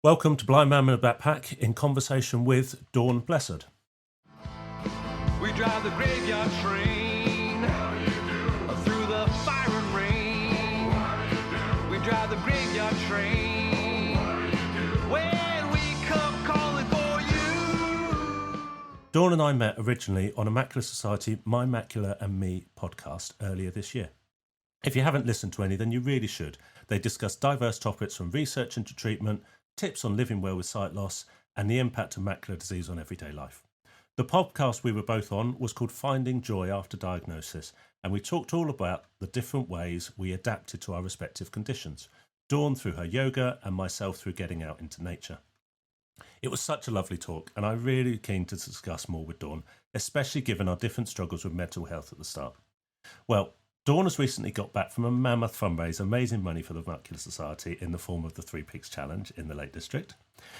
Welcome to Blind Man with a Backpack in Conversation with Dawn Blezard. We drive the graveyard train through the fire and rain. We drive the graveyard train when we come calling for you. Dawn and I met originally on a Macular Society My Macula and Me podcast earlier this year. If you haven't listened to any, then you really should. They discuss diverse topics from research into treatment, tips on living well with sight loss, and the impact of macular disease on everyday life. The podcast we were both on was called Finding Joy After Diagnosis, and we talked all about the different ways we adapted to our respective conditions. Dawn through her yoga and myself through getting out into nature. It was such a lovely talk, and I'm really keen to discuss more with Dawn, especially given our different struggles with mental health at the start. Well, Dawn has recently got back from a mammoth fundraiser, raising money for the Macular Society in the form of the Three Peaks Challenge in the Lake District.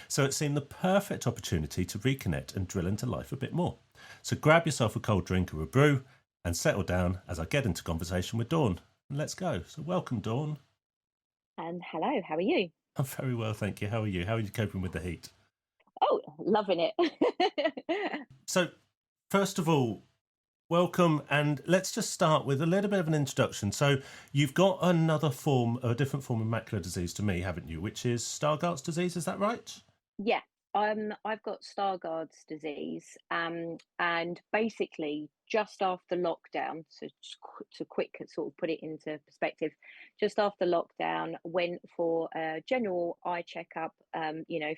So it seemed the perfect opportunity to reconnect and drill into life a bit more. So grab yourself a cold drink or a brew and settle down as I get into conversation with Dawn. And let's go. So welcome, Dawn. And hello, how are you? I'm very well, thank you. How are you? How are you coping with the heat? Oh, loving it. So first of all, welcome, and let's just start with a little bit of an introduction. So you've got a different form of macular disease to me, haven't you, which is Stargardt's disease, is that right? Yeah, I've got Stargardt's disease, and basically just after lockdown, so to quick sort of put it into perspective, just after lockdown, went for a general eye checkup,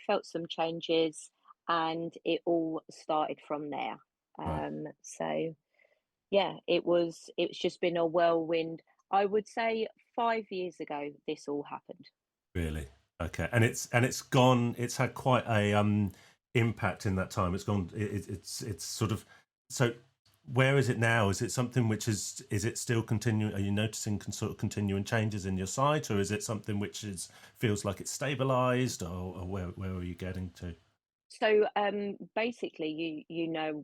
felt some changes, and it all started from there. Right. So yeah, it's just been a whirlwind. I would say 5 years ago this all happened. Really? Okay. And it's gone, it's had quite a impact in that time. It's gone, it's sort of, so where is it now? Is it something which is it still continuing? Are you noticing sort of continuing changes in your sight, or is it something which feels like it's stabilized, or where are you getting to? So basically,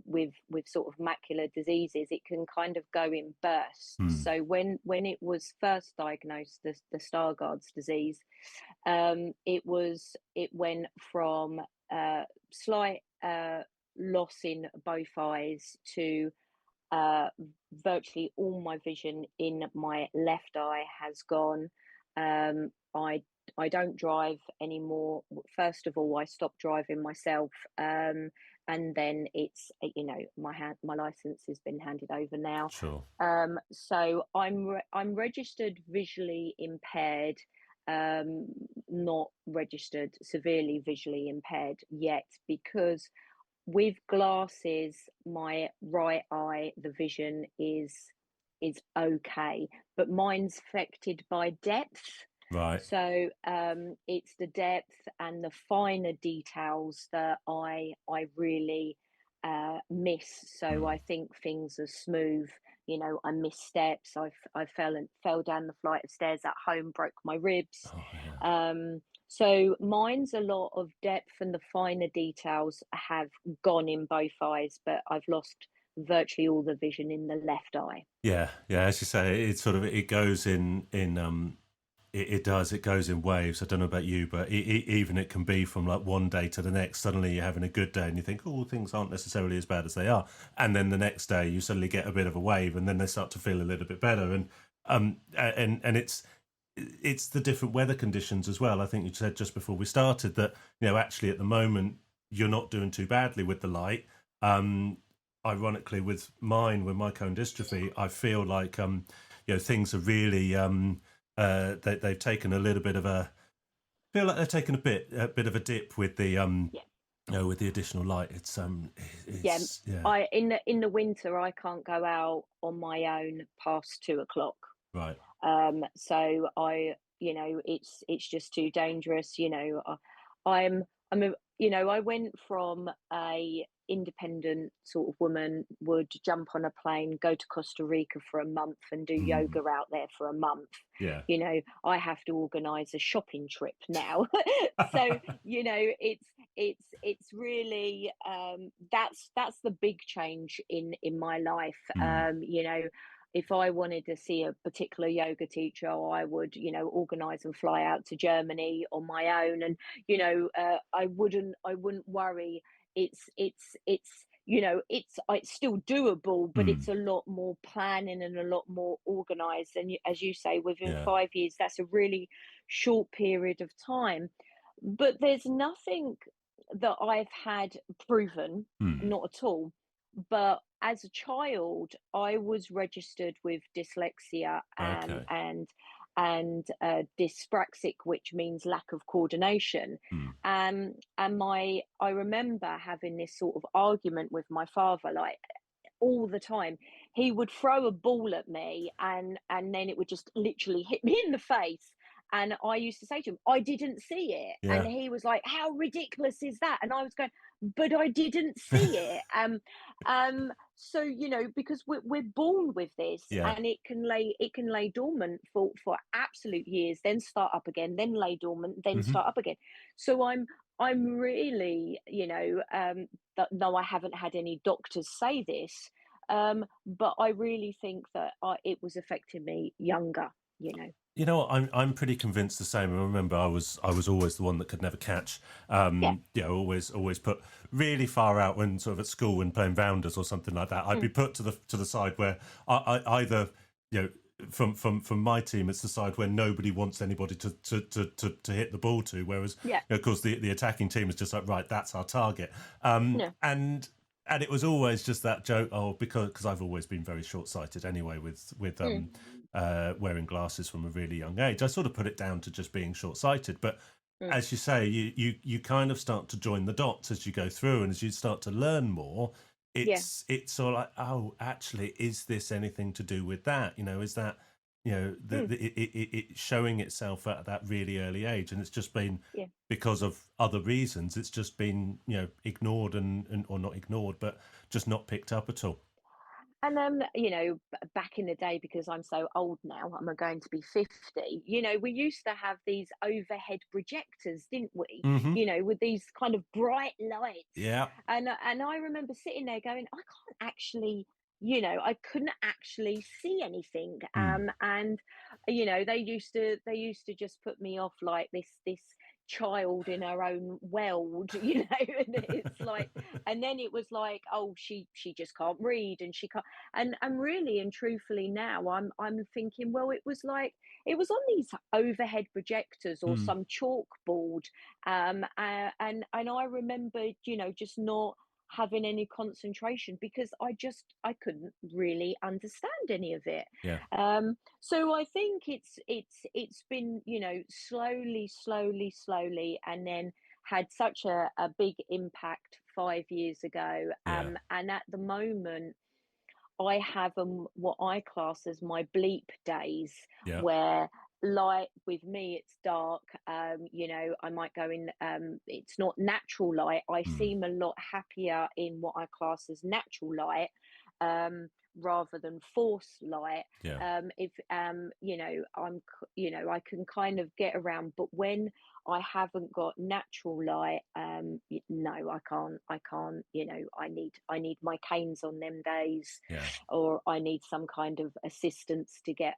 with sort of macular diseases, it can kind of go in bursts. Hmm. So when it was first diagnosed, the Stargardt's disease, it went from slight loss in both eyes to uh, virtually all my vision in my left eye has gone. Um, I I don't drive anymore. First of all, I stopped driving myself, and then my license has been handed over now. Sure. So I'm registered visually impaired, um, not registered severely visually impaired yet, because with glasses, my right eye, the vision is okay, but mine's affected by depth. Right. So it's the depth and the finer details that I really miss. So Hmm. I think things are smooth. I miss steps. I fell down the flight of stairs at home, broke my ribs. Oh, yeah. So mine's a lot of depth, and the finer details have gone in both eyes, but I've lost virtually all the vision in the left eye. Yeah, yeah. As you say, it sort of it goes in it does. It goes in waves. I don't know about you, but even it can be from like one day to the next. Suddenly you're having a good day and you think, oh, things aren't necessarily as bad as they are. And then the next day you suddenly get a bit of a wave, and then they start to feel a little bit better. And it's the different weather conditions as well. I think you said just before we started that, actually at the moment you're not doing too badly with the light. Ironically, with my cone dystrophy, I feel like things are really they've taken a little bit of a feel like they've taken a bit of a dip with the Yeah. with the additional light. Yeah, It's yeah. I in the winter I can't go out on my own past 2 o'clock. Right. So it's just too dangerous. I'm a I went from a independent sort of woman, would jump on a plane, go to Costa Rica for a month and do Mm. yoga out there for a month. Yeah. I have to organize a shopping trip now. So, it's really that's the big change in my life. Mm. if I wanted to see a particular yoga teacher, I would, organize and fly out to Germany on my own. And, I wouldn't worry. It's still doable, but it's Mm. a lot more planning and a lot more organized. And as you say, within Yeah. 5 years, that's a really short period of time. But there's nothing that I've had proven, Mm. not at all. But as a child, I was registered with dyslexia, Okay. and dyspraxic, which means lack of coordination. Mm. I remember having this sort of argument with my father, like all the time. He would throw a ball at me, and then it would just literally hit me in the face. And I used to say to him, I didn't see it. And Yeah. he was like, how ridiculous is that? And I was going, but I didn't see it. So, because we're born with this, Yeah. and it can lay dormant for absolute years, then start up again, then lay dormant, then Hmm. start up again. So I'm really, though I haven't had any doctors say this, but I really think that it was affecting me younger, you know. You know what? I'm pretty convinced the same. I remember I was always the one that could never catch. Yeah. Always put really far out when sort of at school when playing rounders or something like that. I'd be Mm, put to the side where I either from my team it's the side where nobody wants anybody to hit the ball to, whereas yeah. of course the attacking team is just like, right, that's our target. Yeah. And it was always just that joke, because I've always been very short sighted anyway with Mm, wearing glasses from a really young age. I sort of put it down to just being short sighted. But mm, as you say, you kind of start to join the dots as you go through, and as you start to learn more, yeah. it's sort of like, oh, actually, is this anything to do with that? Is that Mm, it showing itself at that really early age, and it's just been yeah. because of other reasons. It's just been ignored and or not ignored, but just not picked up at all. And back in the day, because I'm so old now, I'm going to be 50. We used to have these overhead projectors, didn't we? Hmm. With these kind of bright lights. Yeah. And I remember sitting there going, I can't actually, I couldn't actually see anything. Mm. And they used to just put me off like this child in her own world, and it's like, and then it was like, oh, she just can't read, and she can't. And really and truthfully now, I'm thinking, well, it was on these overhead projectors or Mm. some chalkboard. And I remember, just not having any concentration, because I couldn't really understand any of it. Yeah. So I think it's been, slowly, slowly, slowly, and then had such a big impact 5 years ago. Yeah. And at the moment, I have what I class as my bleep days, Yeah. where, light with me, it's dark. I might go in. It's not natural light. I Mm. seem a lot happier in what I class as natural light, um, rather than forced light. Yeah. If I can kind of get around, but when I haven't got natural light, no, I can't. I can't. I need my canes on them days, Yeah. or I need some kind of assistance to get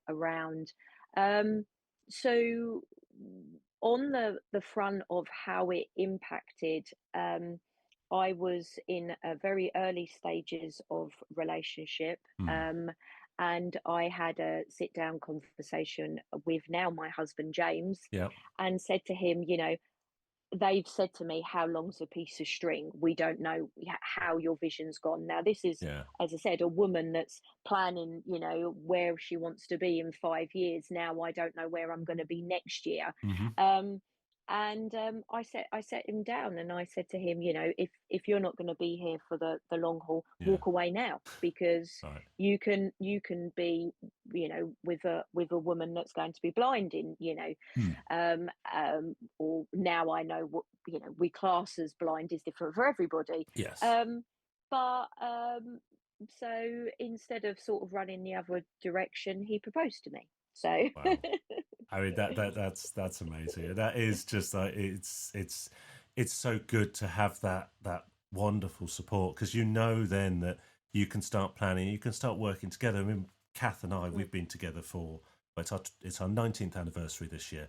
around. Um, so on the front of how it impacted, I was in a very early stages of relationship, Mm. and I had a sit down conversation with now my husband James, Yeah. and said to him, they've said to me, how long's a piece of string? We don't know how your vision's gone. Now, this is, Yeah. as I said, a woman that's planning, where she wants to be in 5 years. Now, I don't know where I'm going to be next year. Hmm. Um, and I set him down, and I said to him, if you're not going to be here for the long haul, Yeah. walk away now, because Right. you can be, with a woman that's going to be blind in, Mm. or now I know what, we class as blind is different for everybody. Yes. But so instead of sort of running the other direction, he proposed to me. So Wow. I mean that's amazing. That is just like it's so good to have that wonderful support, because then that you can start planning, you can start working together. I mean, Kath and I, we've been together for, well, it's our 19th anniversary this year.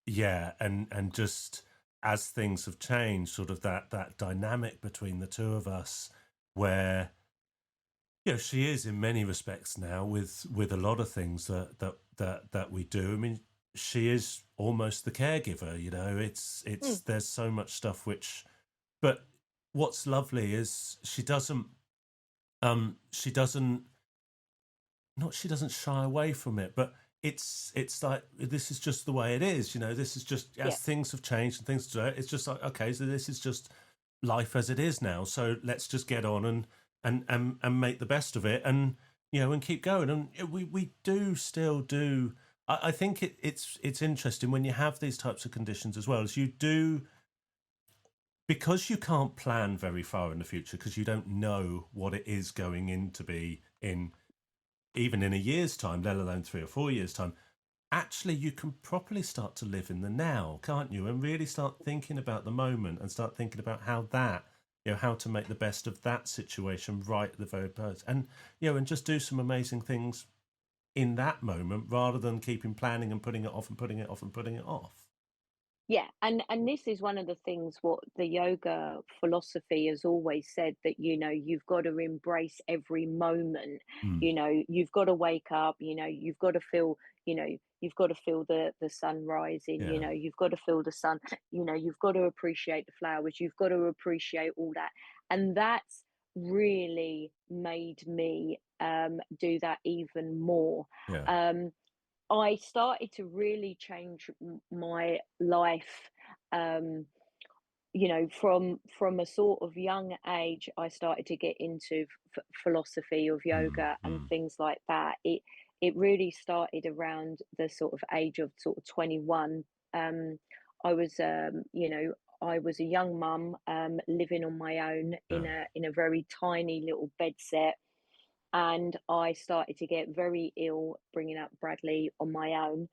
Yeah. And and just as things have changed, sort of that dynamic between the two of us, where she is in many respects now with a lot of things that we do. I mean, she is almost the caregiver. It's there's so much stuff but what's lovely is she doesn't shy away from it, but it's like, this is just the way it is. This is just, as things have changed and things do, it's just like, okay, so this is just life as it is now, so let's just get on and make the best of it, and and keep going. And we do still do. I think it's interesting when you have these types of conditions as well, as you do, because you can't plan very far in the future, because you don't know what it is going in to be even in a year's time, let alone 3 or 4 years' time. Actually, you can properly start to live in the now, can't you? And really start thinking about the moment, and start thinking about how how to make the best of that situation right at the very first. And, and just do some amazing things in that moment, rather than keeping planning and putting it off and putting it off and putting it off. Yeah, and this is one of the things what the yoga philosophy has always said, that you've got to embrace every moment. Mm. You've got to wake up. You've got to feel. You've got to feel the sun rising. Yeah. You've got to feel the sun. You've got to appreciate the flowers. You've got to appreciate all that, and that's really made me do that even more. Yeah. I started to really change my life. From a sort of young age, I started to get into philosophy of yoga and things like that. It really started around the sort of age of sort of 21. I was I was a young mum, living on my own in a very tiny little bed set, and I started to get very ill bringing up Bradley on my own,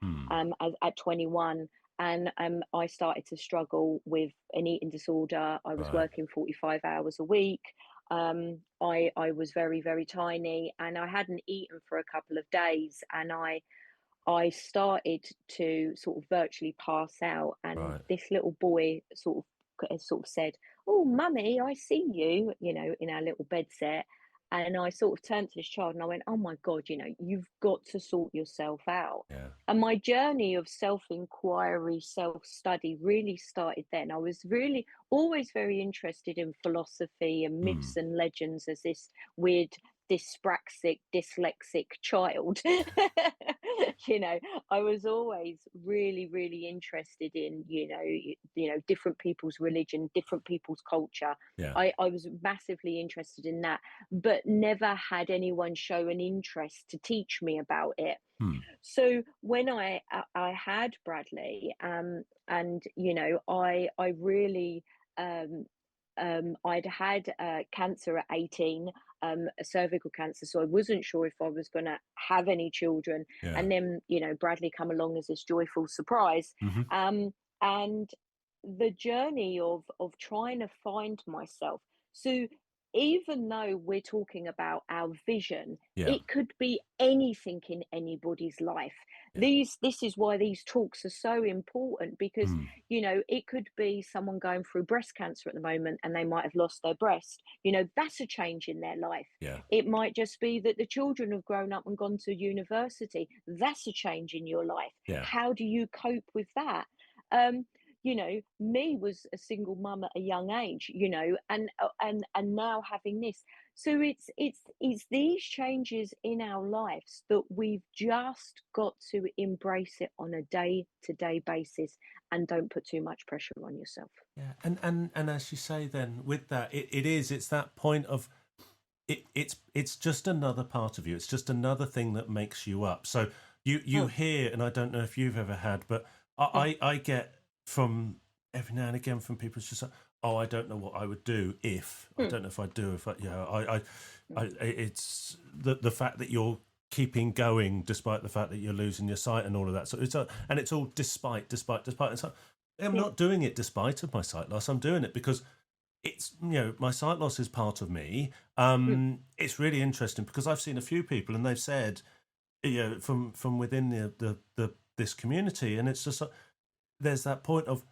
at 21. And I started to struggle with an eating disorder. I was Right. working 45 hours a week. I was very, very tiny, and I hadn't eaten for a couple of days, and I started to sort of virtually pass out. And Right. this little boy sort of said, "Oh, mummy, I see you," in our little bed set. And I sort of turned to this child and I went, "Oh my God, you've got to sort yourself out." Yeah. And my journey of self inquiry, self study really started then. I was really always very interested in philosophy and myths and legends as this weird dyslexic child. I was always really, really interested in, different people's religion, different people's culture. Yeah. I was massively interested in that, but never had anyone show an interest to teach me about it. So when I had Bradley, and I really I'd had cancer at 18, a cervical cancer, so I wasn't sure if I was going to have any children. Yeah. And then Bradley come along as this joyful surprise. And the journey of trying to find myself. So even though we're talking about our vision, Yeah. it could be anything in anybody's life. This is why these talks are so important, because it could be someone going through breast cancer at the moment and they might have lost their breast. That's a change in their life. Yeah. It might just be that the children have grown up and gone to university. That's a change in your life. Yeah. How do you cope with that? Me was a single mum at a young age, and now having this. So it's these changes in our lives that we've just got to embrace it on a day-to-day basis, and don't put too much pressure on yourself. Yeah. And as you say, then with that, it's that point of it's just another part of you. It's just another thing that makes you up. So you hear, and I don't know if you've ever had, but I get from every now and again from people, it's just like, "Oh, I don't know what I would do if I don't know if I do if I it's the fact that you're keeping going despite the fact that you're losing your sight and all of that." So it's all despite. It's like, I'm not doing it despite of my sight loss. I'm doing it because it's, my sight loss is part of me. Mm. It's really interesting because I've seen a few people and they've said, from within the this community, and it's just there's that point of,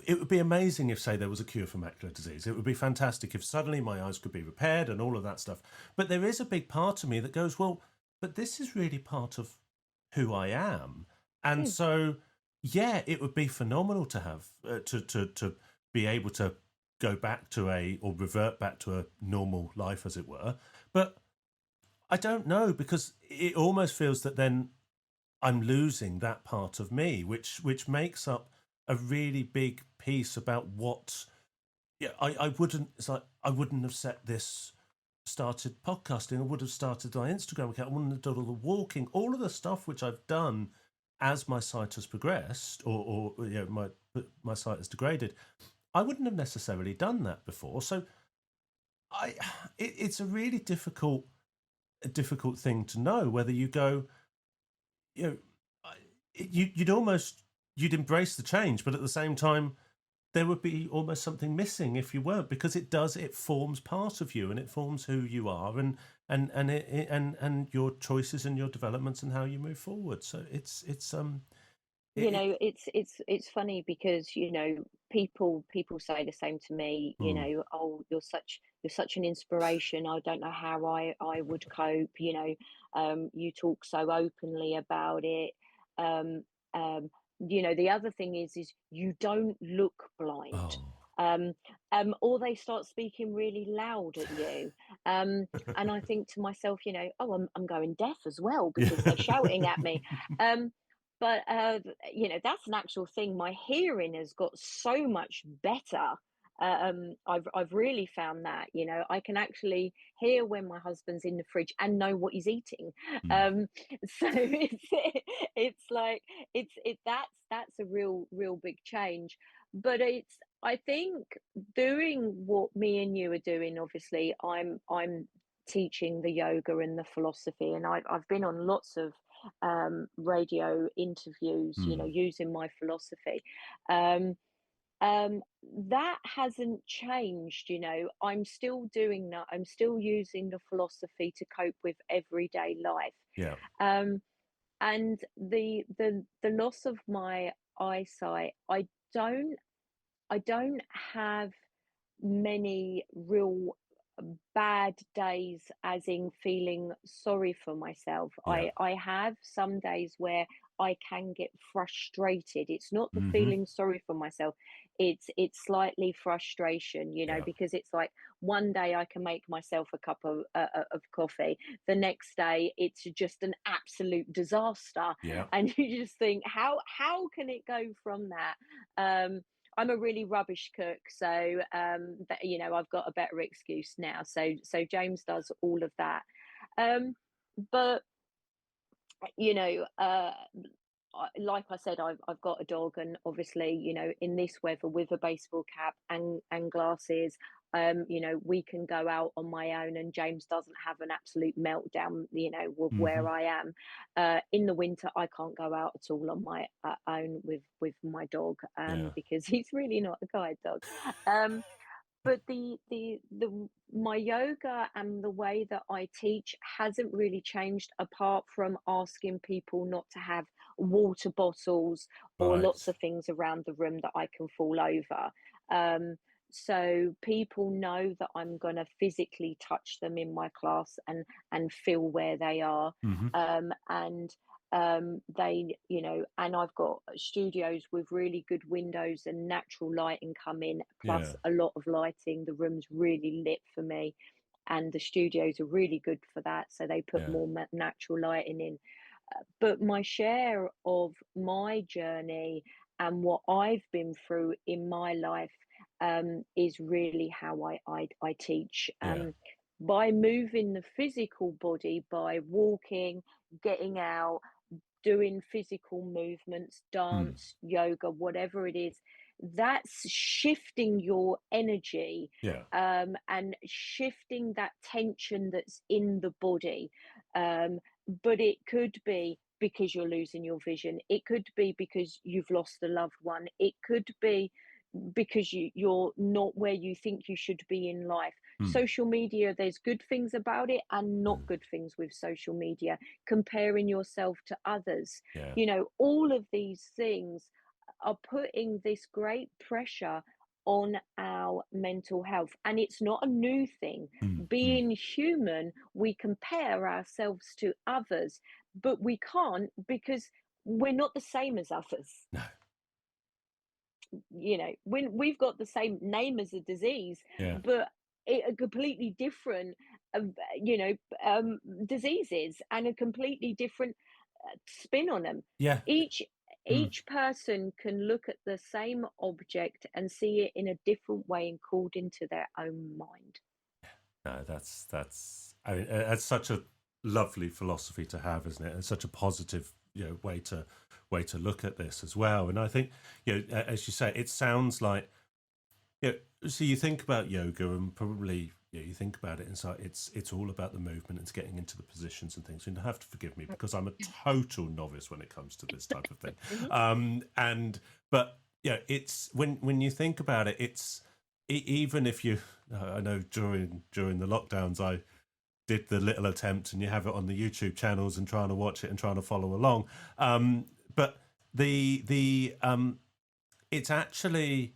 it would be amazing if, say, there was a cure for macular disease. It would be fantastic if suddenly my eyes could be repaired and all of that stuff. But there is a big part of me that goes, well, but this is really part of who I am. And Mm. so, yeah, it would be phenomenal to have, to be able to go back to or revert back to a normal life, as it were. But I don't know, because it almost feels that then I'm losing that part of me, which makes up a really big piece about what. Yeah, I wouldn't. It's like I wouldn't have started podcasting. I would have started my Instagram account. I wouldn't have done all the walking, all of the stuff which I've done as my sight has progressed, or my sight has degraded. I wouldn't have necessarily done that before. So it's a really difficult thing to know whether you go, you know, you'd embrace the change, but at the same time, there would be almost something missing if you weren't, because it forms part of you and it forms who you are, and your choices and your developments and how you move forward. So it It's funny because people say the same to me. mm, Oh, you're such an inspiration. I don't know how I would cope. You talk so openly about it. um um the other thing is you don't look blind. oh um or they start speaking really loud at you. And I think to myself, oh, I'm going deaf as well because they're shouting at me. um but that's an actual thing. My hearing has got so much better. I've really found that, I can actually hear when my husband's in the fridge and know what he's eating. mm, um so it's like that's a real big change. But I think doing what me and you are doing, obviously I'm teaching the yoga and the philosophy, and I've been on lots of radio interviews, mm, using my philosophy. Um, um, that hasn't changed. I'm still doing that. I'm still using the philosophy to cope with everyday life. yeah, Um, and the loss of my eyesight, don't I don't have many real bad days, as in feeling sorry for myself. yeah, I have some days where I can get frustrated. It's not the mm-hmm, feeling sorry for myself. It's slightly frustration, yeah, because it's like one day I can make myself a cup of coffee. The next day it's just an absolute disaster, yeah, and you just think, how can it go from that? I'm a really rubbish cook, so I've got a better excuse now. So James does all of that. But you know, like I said, I've got a dog, and obviously, in this weather with a baseball cap and glasses, we can go out on my own, and James doesn't have an absolute meltdown, with mm-hmm, where I am. In the winter, I can't go out at all on my own with my dog, yeah, because he's really not a guide dog. Um, but the my yoga and the way that I teach hasn't really changed, apart from asking people not to have water bottles or lots right, of things around the room that I can fall over. Um, so people know that I'm going to physically touch them in my class and feel where they are. mm-hmm, And they, and I've got studios with really good windows and natural lighting come in, yeah, plus a lot of lighting. The room's really lit for me, and the studios are really good for that, so they put yeah, more natural lighting in. But my share of my journey and what I've been through in my life, is really how I teach. yeah, By moving the physical body, by walking, getting out, doing physical movements, mm, dance, yoga, whatever it is, that's shifting your energy, yeah, and shifting that tension that's in the body. Um, but it could be because you're losing your vision. It could be because you've lost a loved one. It could be, because you're not where you think you should be in life. Social media, there's good things about it and not good things with social media. Comparing yourself to others, Yeah. all of these things are putting this great pressure on our mental health, and it's not a new thing. Being human, we compare ourselves to others, but we can't, because we're not the same as others. No. When we've got the same name as a disease, Yeah. but a completely different diseases, and a completely different spin on them. Yeah. Each person can look at the same object and see it in a different way according to their own mind. No, that's. I mean, it's such a lovely philosophy to have, isn't it? It's such a positive, way to look at this as well. And I think, as you say, it sounds like, so you think about yoga, and probably, you think about it, and so it's all about the movement. It's getting into the positions and things. And you have to forgive me because I'm a total novice when it comes to this type of thing. But it's when you think about it, it's even if you. I know during the lockdowns, I did the little attempt, and you have it on the YouTube channels and trying to watch it and trying to follow along. But the it's actually,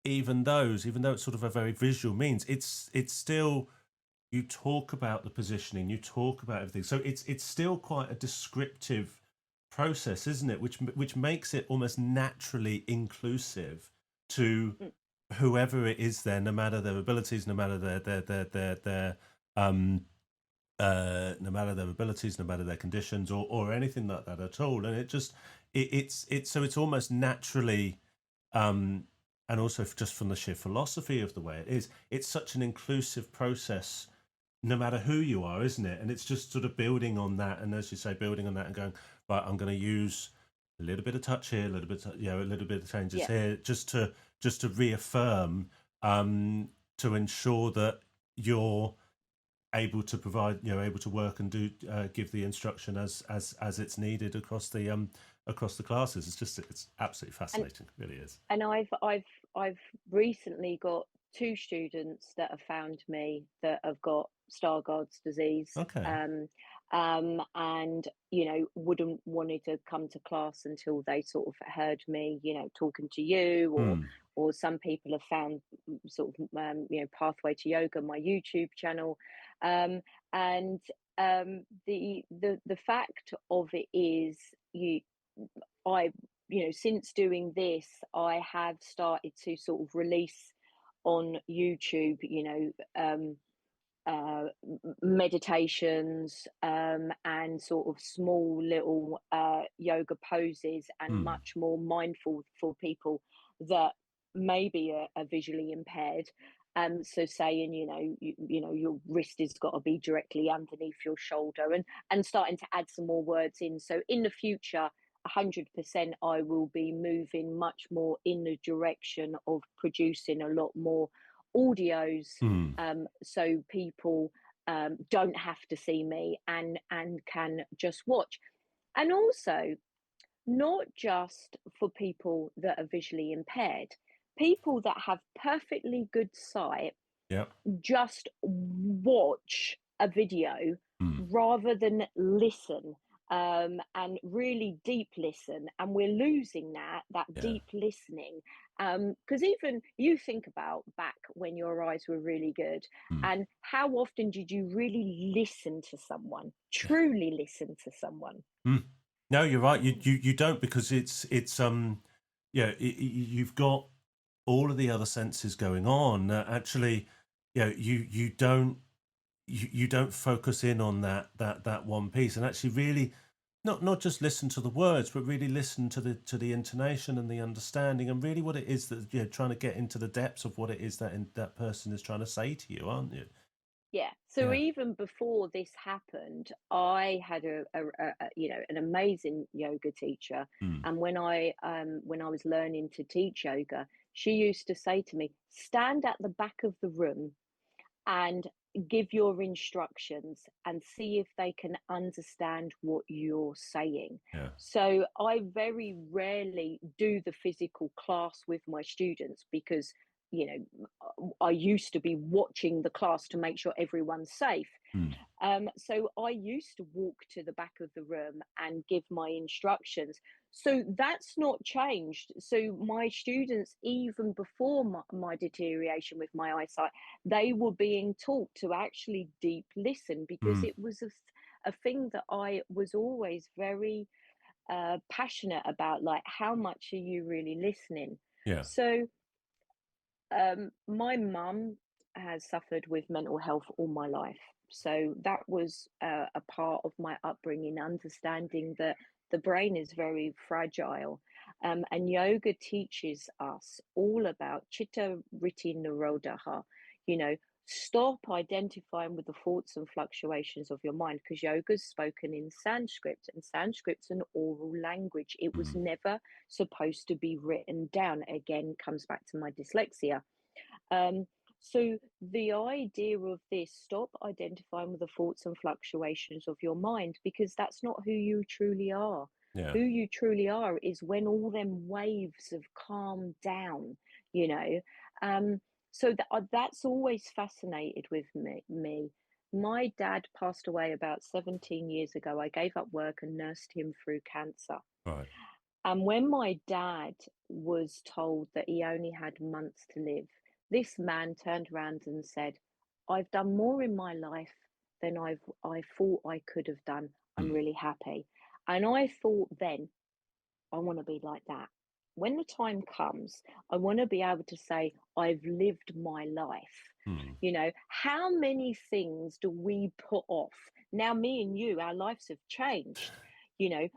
even though it's sort of a very visual means, it's still, you talk about the positioning, you talk about everything. So it's still quite a descriptive process, isn't it? Which makes it almost naturally inclusive to whoever it is there, no matter their abilities, no matter their no matter their abilities, no matter their conditions, or anything like that at all. And it's almost naturally, and also just from the sheer philosophy of the way it is, it's such an inclusive process, no matter who you are, isn't it? And it's just sort of building on that, and as you say, building on that and going, right, I'm going to use a little bit of touch here, a little bit, a little bit of changes here, just to reaffirm, to ensure that you're able to provide, able to work and do give the instruction as it's needed across the classes. It's absolutely fascinating. It really is. And I've recently got two students that have found me that have got Stargardt's disease. Okay. And wouldn't wanted to come to class until they sort of heard me, talking to you, or some people have found sort of Pathway to Yoga, my YouTube channel, and the fact of it is, since doing this, I have started to sort of release on YouTube, meditations, and sort of small little yoga poses, and much more mindful for people that maybe are visually impaired. So saying, your wrist has got to be directly underneath your shoulder, and starting to add some more words in. So in the future, 100%, I will be moving much more in the direction of producing a lot more audios, so people don't have to see me and can just watch. And also, not just for people that are visually impaired, people that have perfectly good sight, just watch a video rather than listen, and really deep listen. And we're losing that deep listening, because even you think about back when your eyes were really good, and how often did you really listen to someone, truly listen to someone? No, you're right. You don't, because it's you've got all of the other senses going on. Actually, you don't focus in on that one piece, and actually really not just listen to the words, but really listen to the intonation and the understanding, and really what it is that trying to get into the depths of what it is that person is trying to say to you, aren't you? Yeah. So even before this happened, I had an amazing yoga teacher, and when I was learning to teach yoga, she used to say to me, "Stand at the back of the room and give your instructions and see if they can understand what you're saying. Yeah. So I very rarely do the physical class with my students because, I used to be watching the class to make sure everyone's safe. Mm. So I used to walk to the back of the room and give my instructions. So that's not changed. So my students, even before my deterioration with my eyesight, they were being taught to actually deep listen because Mm. it was a thing that I was always very passionate about. Like, how much are you really listening? Yeah. So my mum has suffered with mental health all my life. So that was a part of my upbringing, understanding that the brain is very fragile. And yoga teaches us all about chitta vritti nirodha, you know, stop identifying with the thoughts and fluctuations of your mind, because yoga is spoken in Sanskrit, and Sanskrit's an oral language. It was Mm. never supposed to be written down. Again, comes back to my dyslexia. Um, so the idea of this, stop identifying with the thoughts and fluctuations of your mind, because that's not who you truly are. Yeah. Who you truly are is when all them waves have calmed down, you know. So that's always fascinated with me. My dad passed away about 17 years ago. I gave up work and nursed him through cancer. Right. And when my dad was told that he only had months to live, this man turned around and said, "I've done more in my life than I thought I could have done. I'm Mm. really happy." And I thought then, I want to be like that. When the time comes, I want to be able to say, I've lived my life. Mm. How many things do we put off? Now, me and you, our lives have changed. You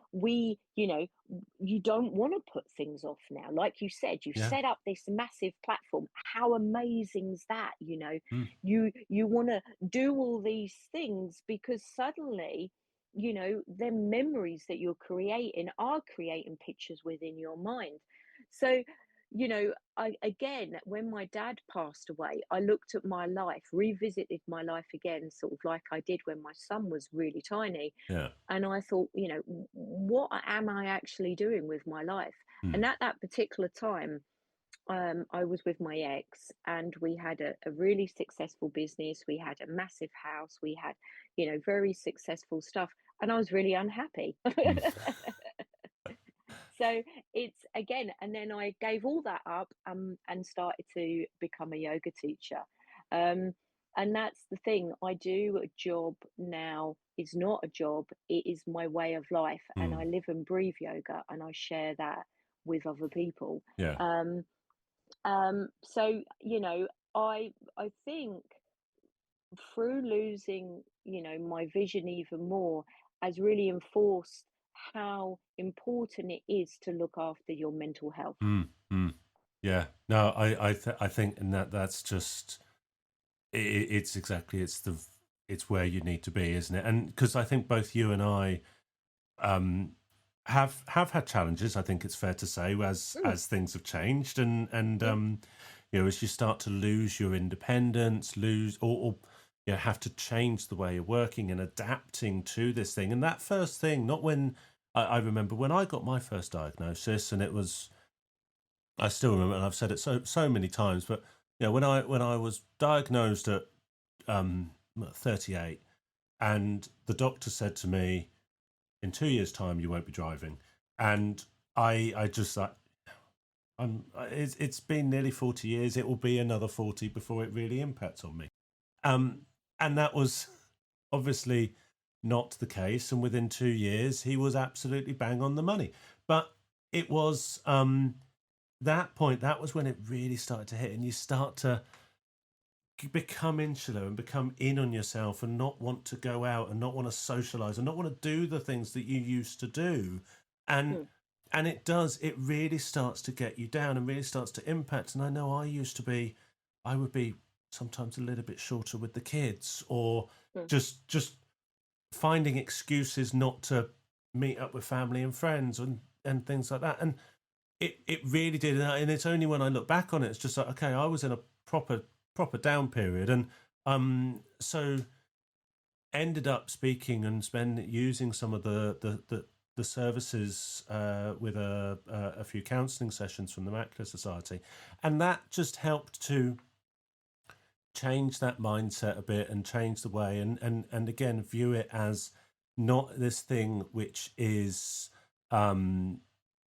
don't want to put things off now. Like you said, you've Yeah. set up this massive platform. How amazing is that? Mm. You want to do all these things because suddenly the memories that you're creating are creating pictures within your mind. So when my dad passed away, I looked at my life, revisited my life again, sort of like I did when my son was really tiny. Yeah. And I thought, what am I actually doing with my life? Mm. And at that particular time, I was with my ex, and we had a really successful business. We had a massive house. We had, very successful stuff. And I was really unhappy. Mm. So it's again, and then I gave all that up and started to become a yoga teacher. Um, and that's the thing. I do a job now. It's not a job. It is my way of life, and I Mm. live and breathe yoga, and I share that with other people. Yeah. Um, so I think through losing, my vision even more, has really enforced how important it is to look after your mental health. Mm. Mm. Yeah. No, I think, and that's just it's exactly it's where you need to be, isn't it? And because I think both you and I um have had challenges. I think it's fair to say, Mm, as things have changed, and yeah. as you start to lose your independence, lose or have to change the way you're working and adapting to this thing. And that first thing, not when I remember when I got my first diagnosis, and it was, I still remember, and I've said it so many times, but when I was diagnosed at 38, and the doctor said to me, in 2 years' time you won't be driving, and I just like, it's been nearly 40 years. It will be another 40 before it really impacts on me. Um, and that was obviously not the case. And within 2 years, he was absolutely bang on the money. But it was that point, that was when it really started to hit, and you start to become insular and become in on yourself and not want to go out and not want to socialize and not want to do the things that you used to do. And Mm, it really starts to get you down and really starts to impact. And I know I would be sometimes a little bit shorter with the kids, or mm, just finding excuses not to meet up with family and friends and things like that. And it really did. And it's only when I look back on it, it's just like, okay, I was in a proper down period, and So ended up speaking and using some of the services with a few counselling sessions from the Macular Society, and that just helped to change that mindset a bit and change the way and again view it as not this thing which is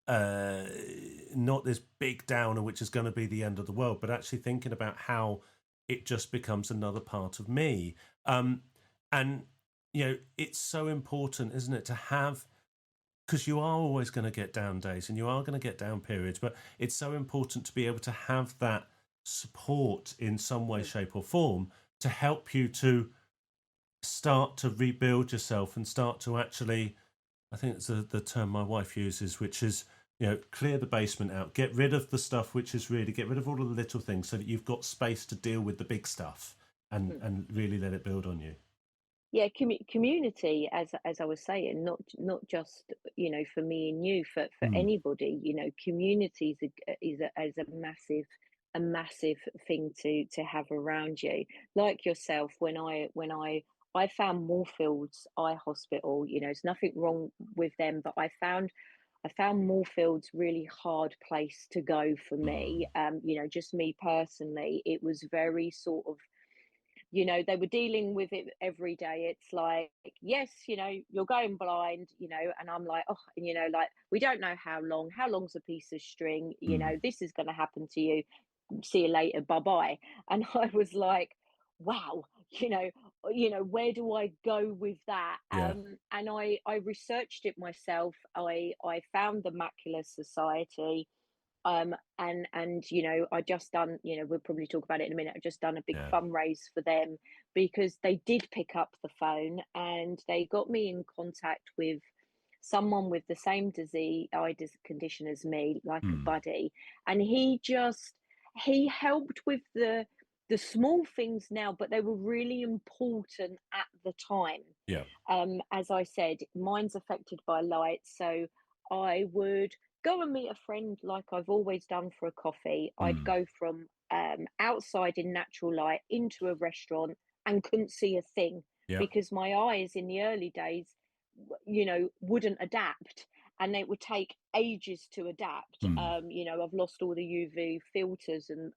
not this big downer which is going to be the end of the world, but actually thinking about how it just becomes another part of me. And it's so important, isn't it, to have, because you are always going to get down days and you are going to get down periods, but it's so important to be able to have that support in some way, shape or form to help you to start to rebuild yourself and start to actually, I think it's the term my wife uses, which is, clear the basement out, get rid of the stuff which is really, get rid of all of the little things so that you've got space to deal with the big stuff and really let it build on you. Yeah, community, as I was saying, not just for me and you, for Mm. anybody. Community is a massive thing to have around you. Like yourself, when I found Moorfields Eye Hospital, it's nothing wrong with them, but I found Moorfields really hard place to go for me. Just me personally, it was very sort of, they were dealing with it every day. It's like, yes, you're going blind, and I'm like, oh, and like, we don't know how long's a piece of string, this is going to happen to you. See you later, bye bye. And I was like, wow, where do I go with that? Yeah. And I researched it myself. I found the Macular Society. And I just done, we'll probably talk about it in a minute. I just done a big Yeah. fundraise for them because they did pick up the phone and they got me in contact with someone with the same condition as me, like a buddy. And he helped with the small things now, but they were really important at the time. Yeah. As I said, mine's affected by light, so I would go and meet a friend like I've always done for a coffee. I'd go from outside in natural light into a restaurant and couldn't see a thing Yeah. because my eyes in the early days, wouldn't adapt, and it would take ages to adapt. I've lost all the UV filters and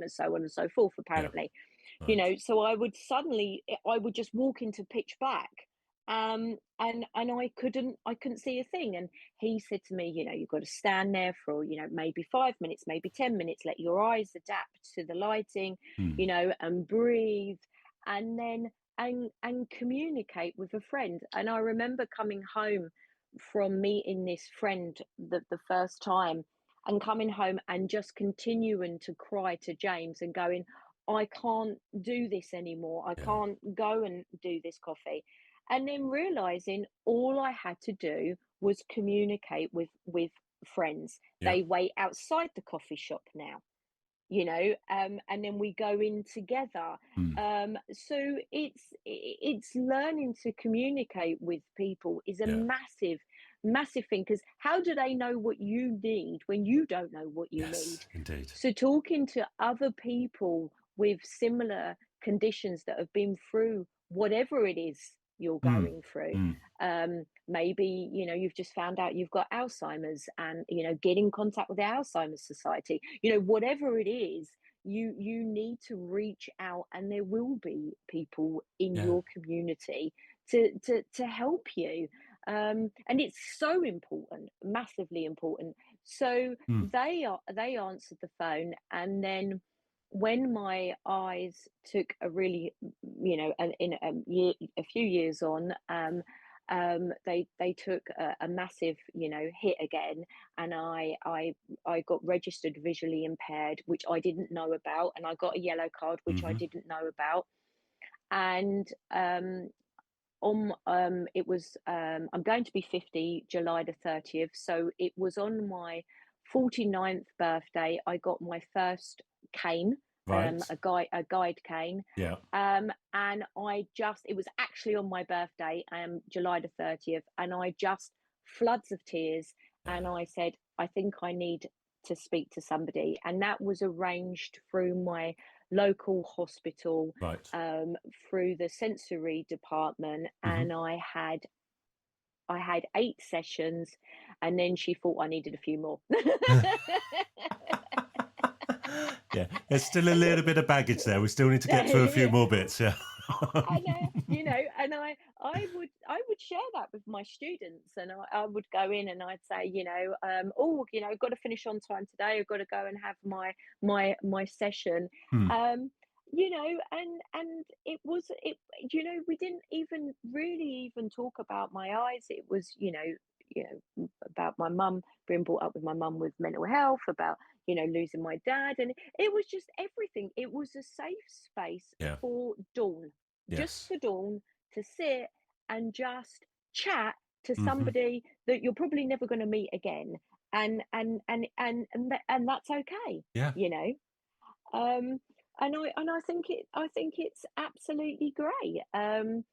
so on and so forth, Yeah. apparently. Right. So I would just walk into pitch black, and I couldn't see a thing. And he said to me, you've got to stand there for maybe 5 minutes, maybe 10 minutes, let your eyes adapt to the lighting, and breathe, and then and communicate with a friend. And I remember coming home from meeting this friend the first time, and coming home and just continuing to cry to James and going, I can't do this anymore. I Yeah. can't go and do this coffee. And then realizing all I had to do was communicate with friends. Yeah. They wait outside the coffee shop now, and then we go in together. So it's learning to communicate with people is a Yeah. massive thing, because how do they know what you need when you don't know what you need? Yes, indeed. So talking to other people with similar conditions that have been through whatever it is you're going through, maybe you've just found out you've got Alzheimer's, and get in contact with the Alzheimer's Society, whatever it is, you need to reach out, and there will be people in Yeah. your community to help you. And it's so important, massively important. So they answered the phone, and then when my eyes took a really, in a few years on, they took a massive, hit again, and I got registered visually impaired, which I didn't know about, and I got a yellow card, which I didn't know about. And it was, I'm going to be 50 July the 30th, so it was on my 49th birthday I got my first cane, Right. a guide cane. Yeah. And it was actually on my birthday, July the 30th, and I just floods of tears, and I said, I think I need to speak to somebody. And that was arranged through my local hospital, Right. through the sensory department, Hmm. and I had 8 sessions, and then she thought I needed a few more. Yeah, there's still a little bit of baggage there. We still need to get through a few more bits. Yeah. And and I would share that with my students, and I would go in and I'd say, oh, got to finish on time today. I've got to go and have my session. Hmm. um and we didn't even really even talk about my eyes. It was, about my mum, being brought up with my mum with mental health, about losing my dad, and it was just everything. It was a safe space Yeah. for Dawn, just Yes. for Dawn to sit and just chat to Hmm. somebody that you're probably never going to meet again, and that's okay, Yeah. you know. Um, and I think it's absolutely great. And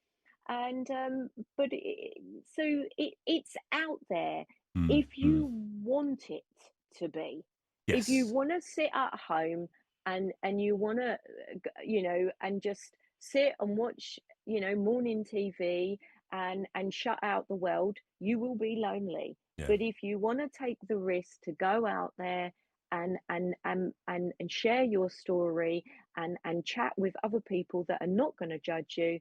but it's out there Mm. if Mm. you want it to be. If you Yes. want to sit at home and you want to, and just sit and watch, morning TV and shut out the world, you will be lonely. Yeah. But if you want to take the risk to go out there and share your story and chat with other people that are not going to judge you,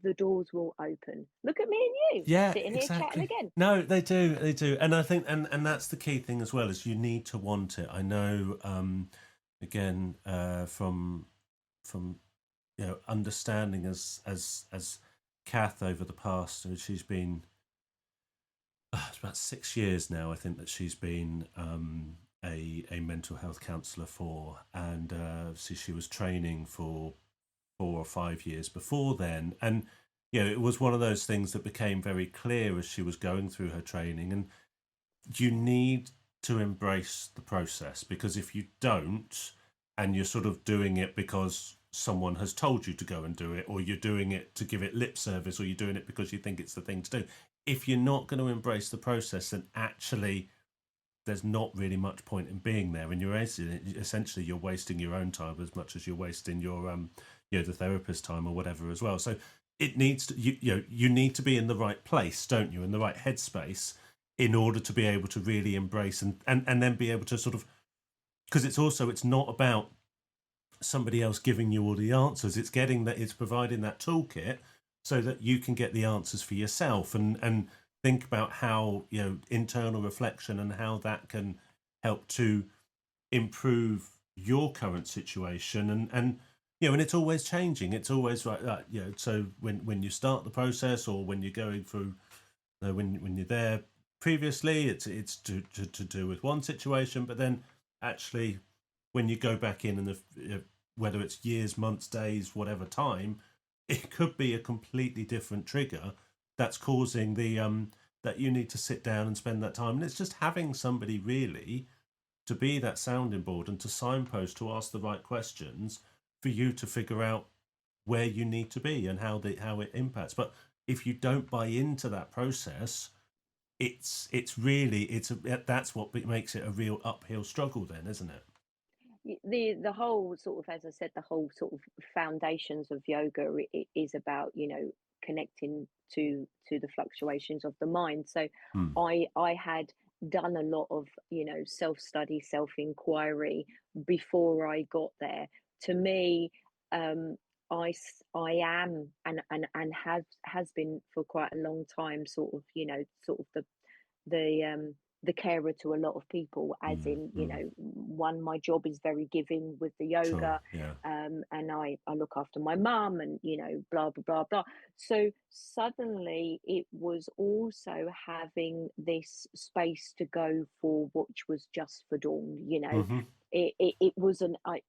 the doors will open. Look at me and you Yeah, sitting here chatting exactly. again. No, they do, and I think, and that's the key thing as well, is you need to want it. I know, again, from understanding as Kath over the past, she's been it's about 6 years now, I think, that she's been a mental health counsellor for, and so she was training for 4 or 5 years before then. And it was one of those things that became very clear as she was going through her training. And you need to embrace the process, because if you don't, and you're sort of doing it because someone has told you to go and do it, or you're doing it to give it lip service, or you're doing it because you think it's the thing to do, if you're not going to embrace the process, then actually there's not really much point in being there, and essentially you're wasting your own time as much as you're wasting your the therapist time or whatever as well. So it needs to, you need to be in the right place, don't you, in the right headspace, in order to be able to really embrace and then be able to sort of, because it's not about somebody else giving you all the answers. It's providing that toolkit so that you can get the answers for yourself, and think about how internal reflection and how that can help to improve your current situation. And it's always changing. It's always like that. So when you start the process, or when you're going through, when you're there previously, it's to do with one situation, but then actually when you go back in, and whether it's years, months, days, whatever time, it could be a completely different trigger that's causing the that you need to sit down and spend that time. And it's just having somebody really to be that sounding board, and to signpost, to ask the right questions for you to figure out where you need to be and how it impacts. But if you don't buy into that process, that's what makes it a real uphill struggle then, isn't it? The whole sort of, as I said, the whole sort of foundations of yoga is about, connecting to the fluctuations of the mind. So Hmm. I had done a lot of, self study, self inquiry before I got there. To me, um I am, and has been for quite a long time, sort of, sort of the the carer to a lot of people, as Hmm. in, Hmm. one, my job is very giving with the Sure. yoga, Yeah. and I look after my mum, and blah blah blah blah. So suddenly it was also having this space to go for, which was just for Dawn. Hmm. It wasn't, I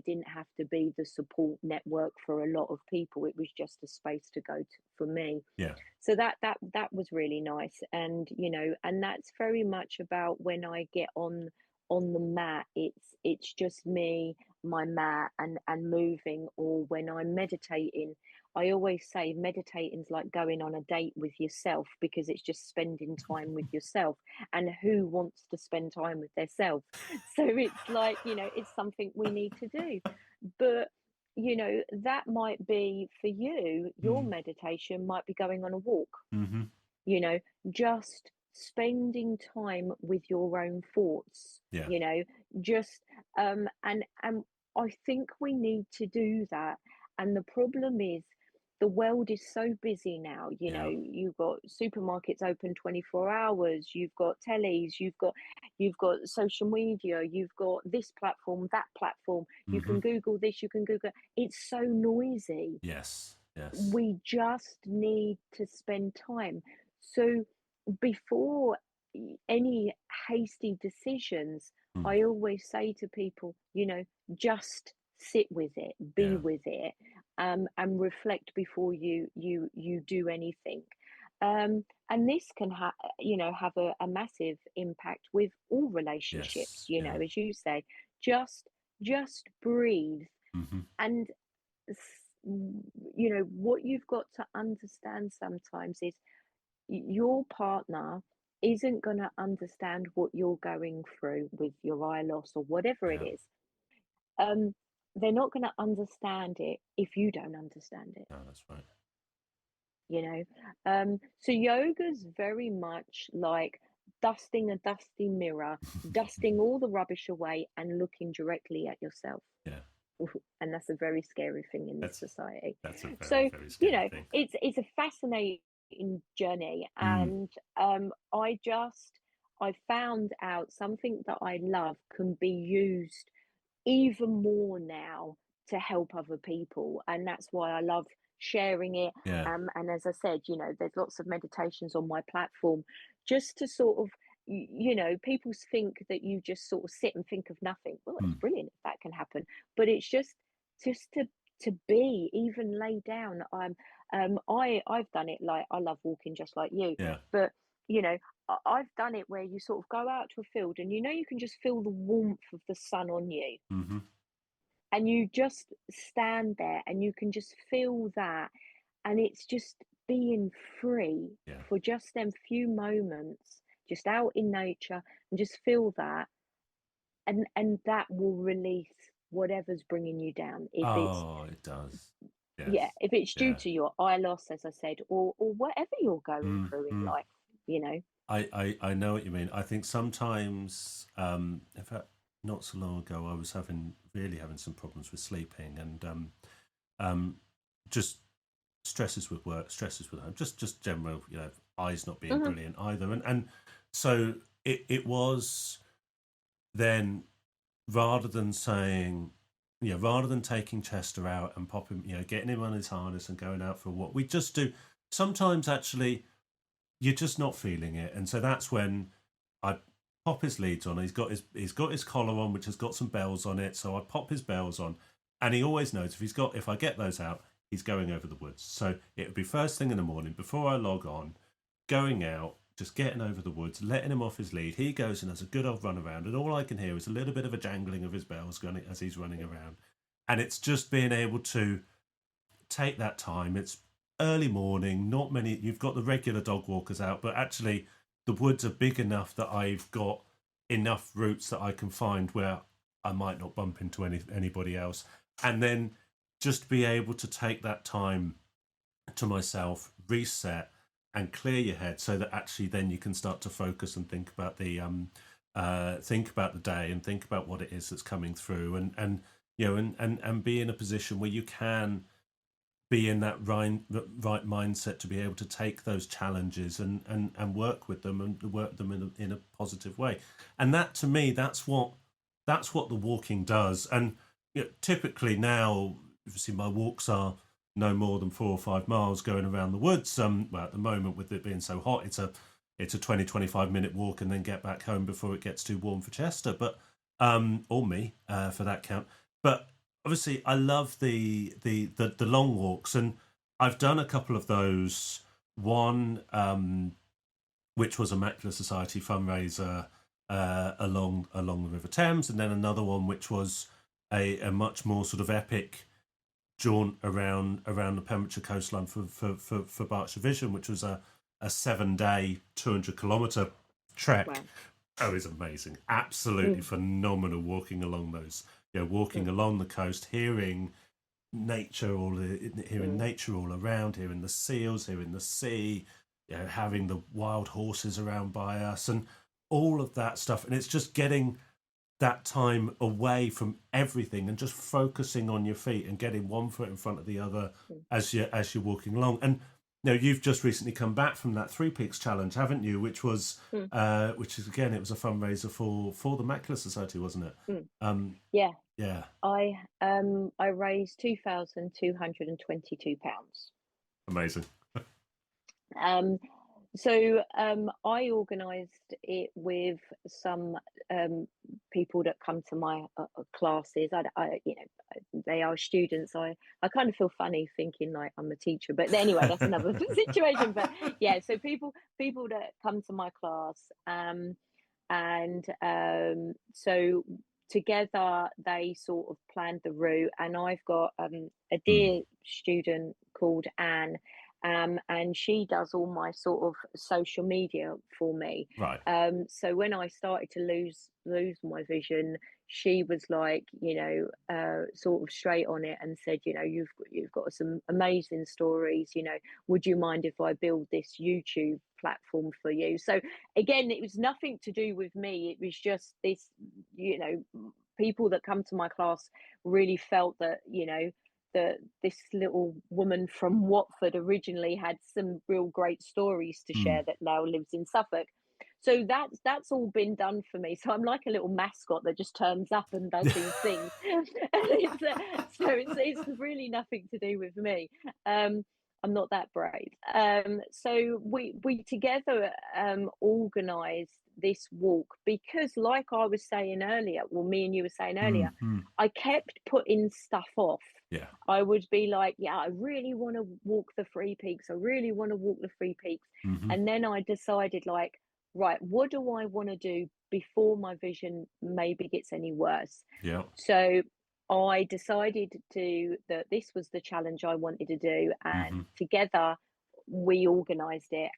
didn't have to be the support network for a lot of people. It was just a space to go to for me. Yeah. So that was really nice. And and that's very much about, when I get on the mat, it's just me, my mat, and moving. Or when I'm meditating, I always say meditating's like going on a date with yourself, because it's just spending time with yourself. And who wants to spend time with theirself? So it's like, it's something we need to do. But, that might be for you, your Mm. meditation might be going on a walk, Mm-hmm. you know, just spending time with your own thoughts, Yeah. just and I think we need to do that. And the problem is the world is so busy now, Yeah. you've got supermarkets open 24 hours, you've got tellies, you've got social media, you've got this platform, that platform, you Mm-hmm. can Google this, you can Google, it's so noisy. Yes. Yes. We just need to spend time. So before any hasty decisions, Mm. I always say to people, just sit with it, be Yeah. with it, and reflect before you do anything. And this can have a massive impact with all relationships. Yes. Yeah. As you say, just breathe. Mm-hmm. And what you've got to understand sometimes is your partner isn't going to understand what you're going through with your eye loss or whatever it Yeah. is. um they're not going to understand it if you don't understand it. No, that's right. So yoga's very much like dusting a dusty mirror, dusting all the rubbish away and looking directly at yourself. Yeah. And that's a very scary thing in this That's society. that's a very, So, very scary thing. it's a fascinating journey. Mm. And I found out something that I love can be used even more now to help other people, and that's why I love sharing it. Yeah. And as I said, there's lots of meditations on my platform, just to sort of, people think that you just sort of sit and think of nothing. Well, it's Mm. brilliant if that can happen, but it's just to be, even lay down. I've done it, like, I love walking just like you, Yeah. but you know I've done it where you sort of go out to a field and you can just feel the warmth of the sun on you, Mm-hmm. and you just stand there and you can just feel that, and it's just being free Yeah. for just them few moments, just out in nature, and just feel that, and that will release whatever's bringing you down. If it's Oh, it does. Yeah, Yes. if it's due Yeah. to your eye loss, as I said, or whatever you're going through in Mm-hmm. life, you know. I know what you mean. I think sometimes, in fact, not so long ago, I was really having some problems with sleeping, and um, just stresses with work, stresses with home, just general, eyes not being Mhm, brilliant either, and so it was then, rather than saying, rather than taking Chester out and popping, getting him on his harness and going out for a walk, we just do. Sometimes actually you're just not feeling it, and so that's when I pop his leads on. He's got his collar on, which has got some bells on it. So I pop his bells on, and he always knows if I get those out, he's going over the woods. So it would be first thing in the morning before I log on, going out, just getting over the woods, letting him off his lead. He goes and has a good old run around, and all I can hear is a little bit of a jangling of his bells going as he's running around, and it's just being able to take that time. It's early morning, not many. You've got the regular dog walkers out, but actually the woods are big enough that I've got enough routes that I can find where I might not bump into anybody else, and then just be able to take that time to myself, reset, and clear your head, so that actually then you can start to focus and think about the day, and think about what it is that's coming through, and be in a position where you can be in that right mindset to be able to take those challenges and work with them, and work them in a positive way. And that, to me, that's what the walking does. And typically now, obviously, my walks are no more than 4 or 5 miles going around the woods. Well, at the moment, with it being so hot, it's a 20-25 minute walk, and then get back home before it gets too warm for Chester, but or me, for that count. But obviously, I love the long walks, and I've done a couple of those. One, which was a Macular Society fundraiser along the River Thames, and then another one which was a much more sort of epic jaunt around the Pembrokeshire coastline for Berkshire Vision, which was a 7-day, 200-kilometre trek. Wow. Oh, it's amazing. Absolutely phenomenal walking along those, walking along the coast, hearing nature all around, hearing the seals, hearing the sea, having the wild horses around by us and all of that stuff. And it's just getting that time away from everything and just focusing on your feet and getting one foot in front of the other as you're walking along. And you've just recently come back from that Three Peaks Challenge, haven't you? Which is again, it was a fundraiser for the Macular Society, wasn't it? Yeah. Yeah. I raised £2,222. Amazing. So I organised it with some people that come to my classes. They are students. I kind of feel funny thinking like I'm a teacher, but anyway, that's another situation. But yeah, so people that come to my class, and so together they sort of planned the route, and I've got a dear student called Anne. And she does all my sort of social media for me. Right. So when I started to lose my vision, she was like, sort of straight on it and said, you've got some amazing stories. Would you mind if I build this YouTube platform for you? So again, it was nothing to do with me. It was just this, people that come to my class really felt that, that this little woman from Watford originally had some real great stories to share that now lives in Suffolk. So that's all been done for me. So I'm like a little mascot that just turns up and does these things. It's really nothing to do with me. I'm not that brave. So we together organised this walk because, like I was saying earlier, me and you were saying earlier, I kept putting stuff off. Yeah. I would be like, I really want to walk the Three Peaks. I really want to walk the Three Peaks. And then I decided, like, right, what do I want to do before my vision maybe gets any worse? Yeah. So I decided that this was the challenge I wanted to do, and together we organised it.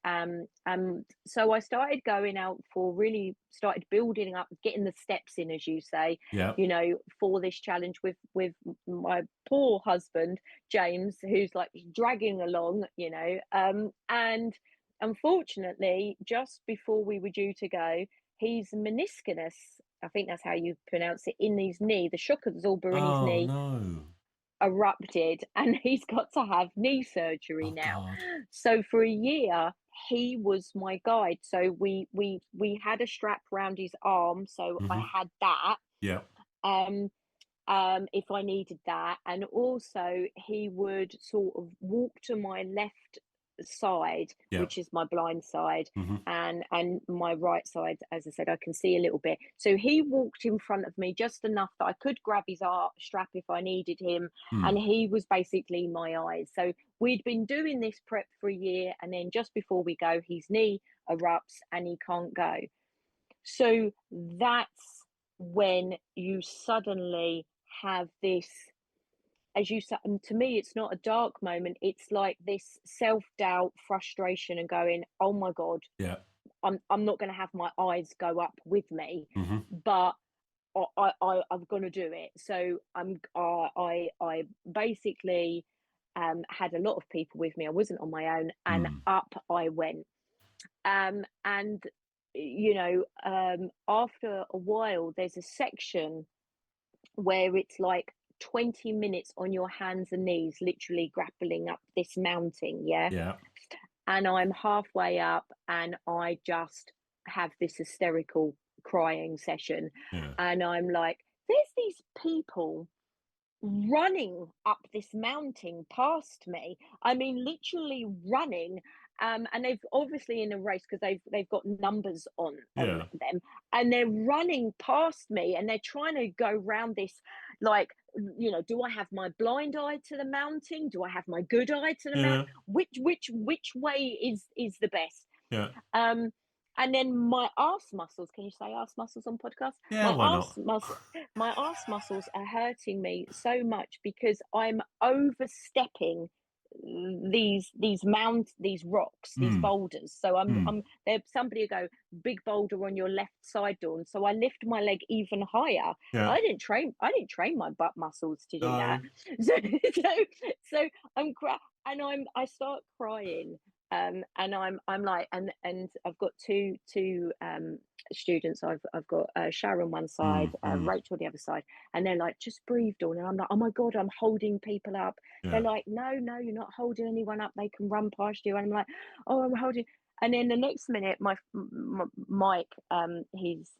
So I started going out started building up, getting the steps in, as you say, for this challenge with my poor husband, James, who's like dragging along, and unfortunately, just before we were due to go, his meniscus, I think that's how you pronounce it, in his knee, the shock absorber in his knee, erupted, and he's got to have knee surgery now. God. So for a year he was my guide. So we had a strap around his arm, so I had that if I needed that, and also he would sort of walk to my left side, which is my blind side, and my right side, as I said, I can see a little bit. So he walked in front of me just enough that I could grab his strap if I needed him, and he was basically my eyes. So we'd been doing this prep for a year, and then just before we go, his knee erupts and he can't go. So that's when you suddenly have this, as you said, to me, it's not a dark moment. It's like this self-doubt, frustration, and going, "Oh my God, I'm not going to have my eyes go up with me, but I'm going to do it." So I basically had a lot of people with me. I wasn't on my own, and up I went. And after a while, there's a section where it's like 20 minutes on your hands and knees, literally grappling up this mountain, and I'm halfway up, and I just have this hysterical crying session, and I'm like, there's these people running up this mountain past me. I mean, literally running. And they've obviously in a race, because they've got numbers on them, and they're running past me, and they're trying to go round this, like, do I have my blind eye to the mountain? Do I have my good eye to the mountain? Which way is the best? And then my arse muscles, can you say arse muscles on podcast? Yeah, My why arse not? muscle, my ass muscles are hurting me so much because I'm overstepping these rocks, these Mm, boulders. So mm, I'm there. Somebody will go, big boulder on your left side, Dawn. So I lift my leg even higher. yeah. I didn't train my butt muscles to do that. No. So so I start crying. And I'm like, and I've got two students. I've got Sharon one side, Mm, mm, Rachel the other side, and they're like, just breathe, Dawn. And I'm like, oh my god, I'm holding people up. They're yeah. like, no, you're not holding anyone up. They can run past you. And I'm like, oh, I'm holding. And then the next minute, Mike, he's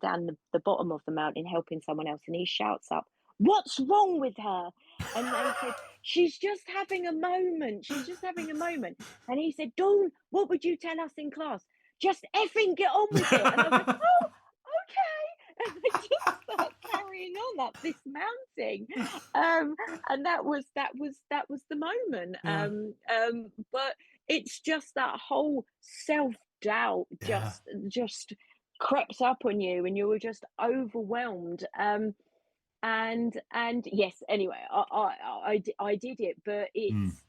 down the bottom of the mountain helping someone else, and he shouts up, "What's wrong with her?" And they said, "She's just having a moment. She's just having a moment." And he said, "Dawn, what would you tell us in class? Just effing get on with it." And I went, "Oh, okay." And I just start carrying on up this mountain. And that was the moment. Yeah. But it's just that whole self-doubt Yeah. just crept up on you, and you were just overwhelmed. And yes, anyway, I did it, but Mm, it's,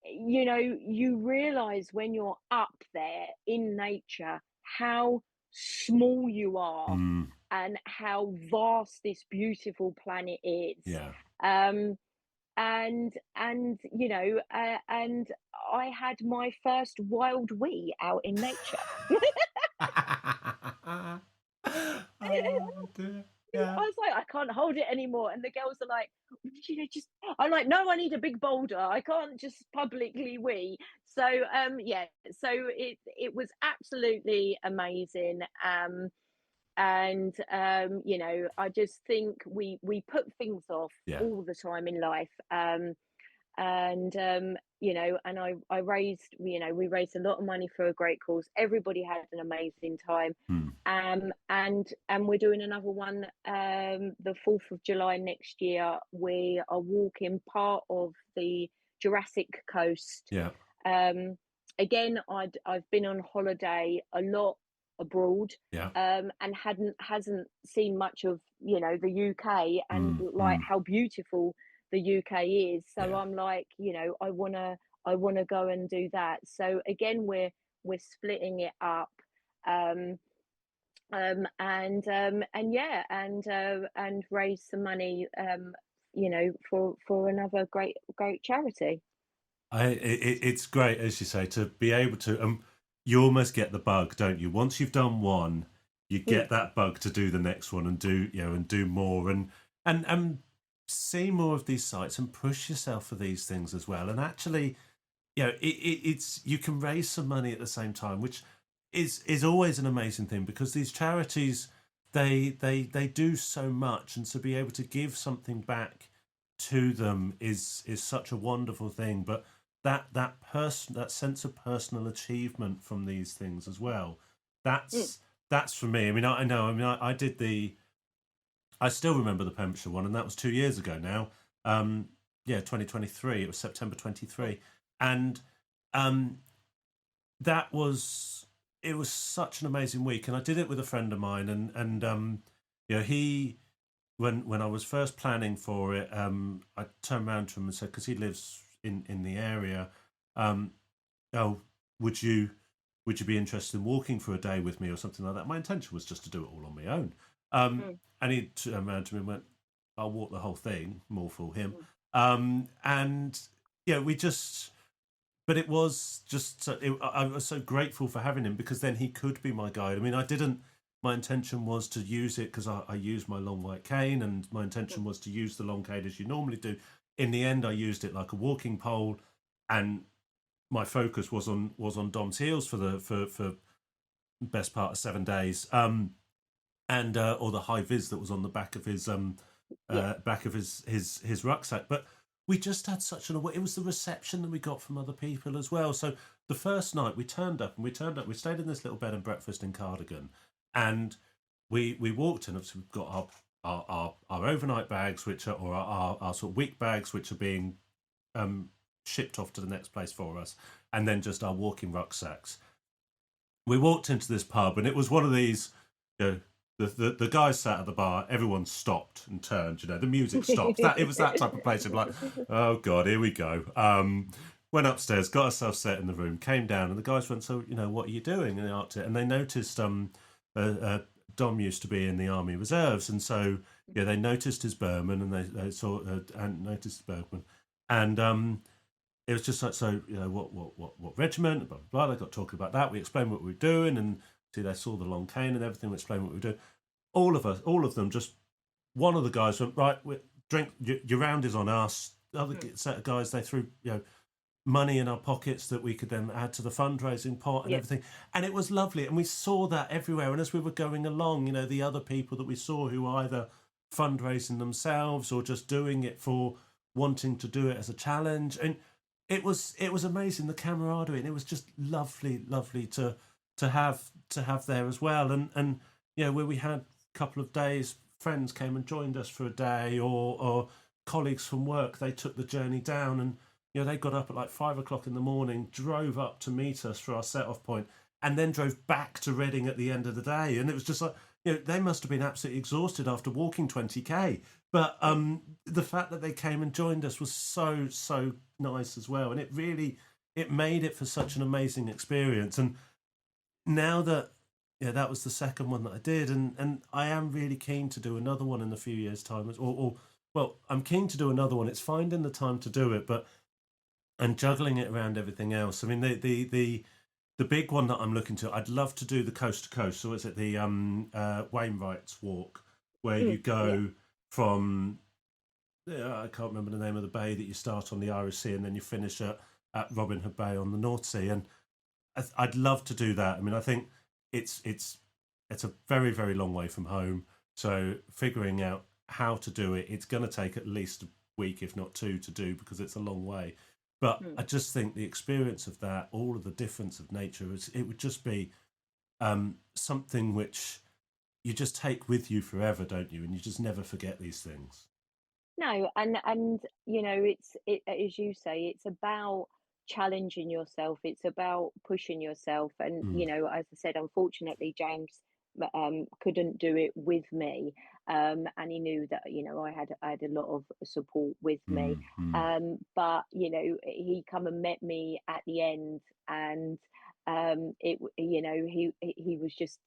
you realize when you're up there in nature how small you are mm, and how vast this beautiful planet is. yeah. Um, and I had my first wild wee out in nature. Oh dear. Yeah. I was like, I can't hold it anymore. And the girls are like, just, I'm like, no, I need a big boulder. I can't just publicly wee. So, yeah, so it was absolutely amazing. And I just think we put things off Yeah. all the time in life. And I raised, we raised a lot of money for a great cause. Everybody had an amazing time. Mm, And we're doing another one the 4th of July next year. We are walking part of the Jurassic Coast. yeah. um Again, I've been on holiday a lot abroad, Yeah. and hasn't seen much of, the UK, and Mm, like mm, how beautiful the UK is. So yeah. I'm like, I wanna go and do that. So again, we're splitting it up. um and yeah, and raise some money, for another great charity. It's great, as you say, to be able to. You almost get the bug, don't you? Once you've done one, you Mm, get that bug to do the next one and do more and see more of these sites and push yourself for these things as well. And actually, it's you can raise some money at the same time, which is always an amazing thing because these charities they do so much, and to be able to give something back to them is such a wonderful thing. But that sense of personal achievement from these things as well, mm, that's for me. I mean, I know. I mean, I did I still remember the Pembrokeshire one, and that was 2 years ago now. Yeah, 2023. It was September 23, and um, it was such an amazing week. And I did it with a friend of mine, and he when I was first planning for it, I turned around to him and said, because he lives in the area, um, oh, would you be interested in walking for a day with me or something like that? My intention was just to do it all on my own. mm, And he turned around to me and went, I'll walk the whole thing, more for him. mm, And yeah, we just, but it was just, I was so grateful for having him because then he could be my guide. I mean, my intention was to use it because I use my long white cane, and my intention was to use the long cane as you normally do. In the end, I used it like a walking pole, and my focus was on Dom's heels for best part of 7 days. And or the high vis that was on the back of his yeah. his rucksack. But we just had such an it was the reception that we got from other people as well. So the first night we stayed in this little bed and breakfast in Cardigan, and we walked in. Obviously we've got our overnight bags, which are, or our sort of week bags, which are being shipped off to the next place for us, and then just our walking rucksacks. We walked into this pub, and it was one of these, the guys sat at the bar, everyone stopped and turned, the music stopped. That it was that type of place of like, oh God, here we go. Went upstairs, got ourselves set in the room, came down, and the guys went, so, what are you doing? And they asked it, and they noticed Dom used to be in the Army Reserves, and so they noticed his Berman, and they saw and noticed Bergman, and it was just like, so what regiment, blah blah blah. They got talking about that. We explained what we were doing, and see, they saw the long cane and everything. We explained what we were doing. All of them, just one of the guys went, right, drink. Your round is on us. The other set of guys, they threw money in our pockets that we could then add to the fundraising pot and everything. And it was lovely. And we saw that everywhere. And as we were going along, the other people that we saw who were either fundraising themselves or just doing it for wanting to do it as a challenge. And it was amazing, the camaraderie. And it was just lovely to have there as well. And where we had a couple of days, friends came and joined us for a day, or colleagues from work, they took the journey down, and they got up at like 5 o'clock in the morning, drove up to meet us for our set-off point, and then drove back to Reading at the end of the day. And it was just like, they must have been absolutely exhausted after walking 20k. But the fact that they came and joined us was so nice as well, and it made it for such an amazing experience. And now that that was the second one that I did, and I am really keen to do another one in a few years' time, well, I'm keen to do another one. It's finding the time to do it, and juggling it around everything else. I mean, the big one that I'm looking to, I'd love to do the coast to coast. So it's at the Wainwright's Walk, where you go from, I can't remember the name of the bay, that you start on the Irish Sea and then you finish at Robin Hood Bay on the North Sea. And I'd love to do that. I mean, I think it's a very, very long way from home. So figuring out how to do it, it's going to take at least a week, if not two, to do, because it's a long way. But I just think the experience of that, all of the difference of nature, it would just be something which you just take with you forever, don't you? And you just never forget these things. No, and it's as you say, it's about challenging yourself. It's about pushing yourself. And as I said, unfortunately, James couldn't do it with me, and he knew that I had a lot of support with me. But he come and met me at the end, and he was just